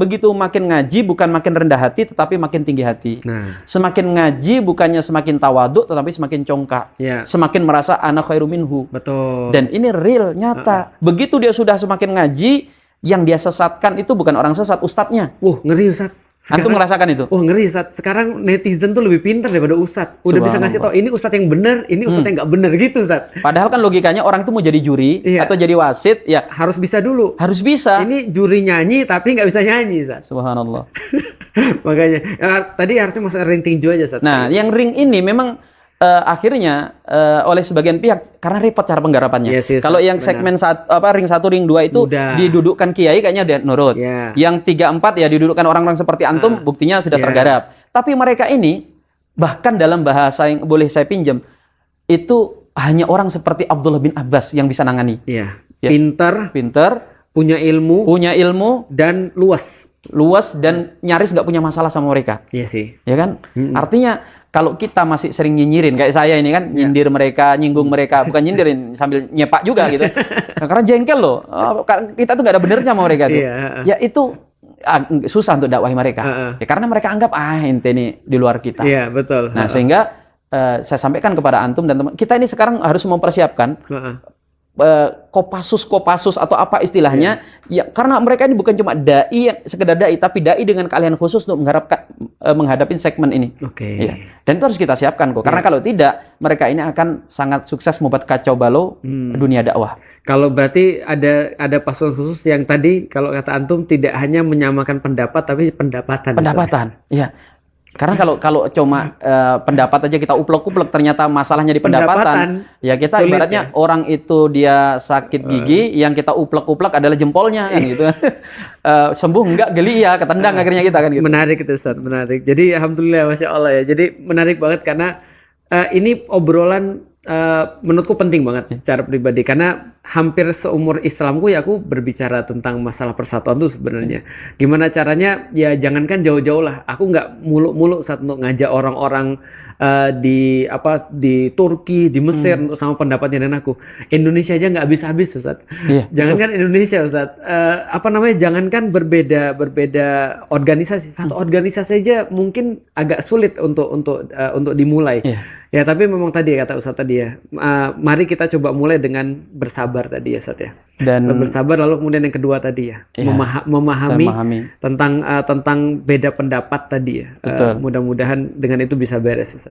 begitu makin ngaji bukan makin rendah hati tetapi makin tinggi hati. Nah, Semakin ngaji bukannya semakin tawaduk tetapi semakin congkak. ya, Semakin merasa ana khairu minhu. betul. Dan ini real, nyata. Begitu dia sudah semakin ngaji, yang dia sesatkan itu bukan orang sesat, ustadznya. Ngeri Ustaz. Antum merasakan itu? Ngeri Ustaz. Sekarang netizen tuh lebih pintar daripada Ustaz. Udah bisa ngasih tau ini Ustaz yang benar, ini Ustaz yang nggak benar gitu Ustaz. Padahal kan logikanya orang itu mau jadi juri atau jadi wasit, ya Harus bisa dulu. harus bisa. Ini juri nyanyi tapi nggak bisa nyanyi Ustaz. Subhanallah. Makanya tadi harusnya masuk ring tinju aja Ustaz. Nah, yang ring ini memang akhirnya oleh sebagian pihak karena repot cara penggarapannya. Yes, yes, Kalau yang benar. segmen ring 1, ring 2 itu Mudah. didudukkan kiai kayaknya dia nurut. Ya. Yang 3, 4 ya didudukkan orang-orang seperti antum, buktinya sudah Ya. tergarap. Tapi mereka ini bahkan dalam bahasa yang boleh saya pinjam itu hanya orang seperti Abdullah bin Abbas yang bisa nangani. Iya. Ya. Pinter, Pinter, punya ilmu punya ilmu, dan luas. luas dan nyaris nggak punya masalah sama mereka. Iya sih. Ya kan? Artinya kalau kita masih sering nyinyirin kayak saya ini kan, nyindir mereka, nyinggung mereka, bukan nyindirin sambil nyepak juga gitu. Nah, karena jengkel loh. Kita tuh nggak ada benernya sama mereka tuh. Iya. Ya itu susah untuk dakwahi mereka. Ya, karena mereka anggap ente nih di luar kita. Iya, betul. Nah, sehingga saya sampaikan kepada antum dan teman, kita ini sekarang harus mempersiapkan Kopassus atau apa istilahnya, ya karena mereka ini bukan cuma dai yang sekedar dai, tapi dai dengan keahlian khusus untuk menghadapi segmen ini. Oke. Ya. Dan itu harus kita siapkan kok, karena kalau tidak mereka ini akan sangat sukses membuat kacau balau dunia dakwah. Kalau berarti ada paslon khusus yang tadi kalau kata antum tidak hanya menyamakan pendapat tapi pendapatan. Pendapatan, iya. Karena kalau cuma pendapat aja kita uplek-uplek ternyata masalahnya di pendapatan, ya kita sulit, ibaratnya orang itu dia sakit gigi, yang kita uplek-uplek adalah jempolnya kan gitu. Sembuh enggak, geli ya, ketendang akhirnya kita kan gitu. Menarik itu Ustaz, menarik. Jadi alhamdulillah, masya Allah ya. Jadi menarik banget karena ini obrolan menurutku penting banget secara pribadi karena hampir seumur Islamku ya aku berbicara tentang masalah persatuan tuh sebenarnya. Gimana caranya? Ya jangankan jauh-jauh lah. Aku nggak muluk-muluk saat untuk ngajak orang-orang di Turki, di Mesir untuk sama pendapatnya dan aku. Indonesia aja nggak habis-habis Ustaz. Iya, Jangankan Indonesia Ustaz. Jangankan berbeda organisasi. Satu organisasi aja mungkin agak sulit untuk dimulai. Iya. Ya, tapi memang tadi kata Ustaz tadi ya, mari kita coba mulai dengan bersabar tadi ya Ustaz ya. Dan Bersabar, lalu kemudian yang kedua tadi ya, Iya, memahami memahami. tentang beda pendapat tadi ya. Betul. Mudah-mudahan dengan itu bisa beres Ustaz.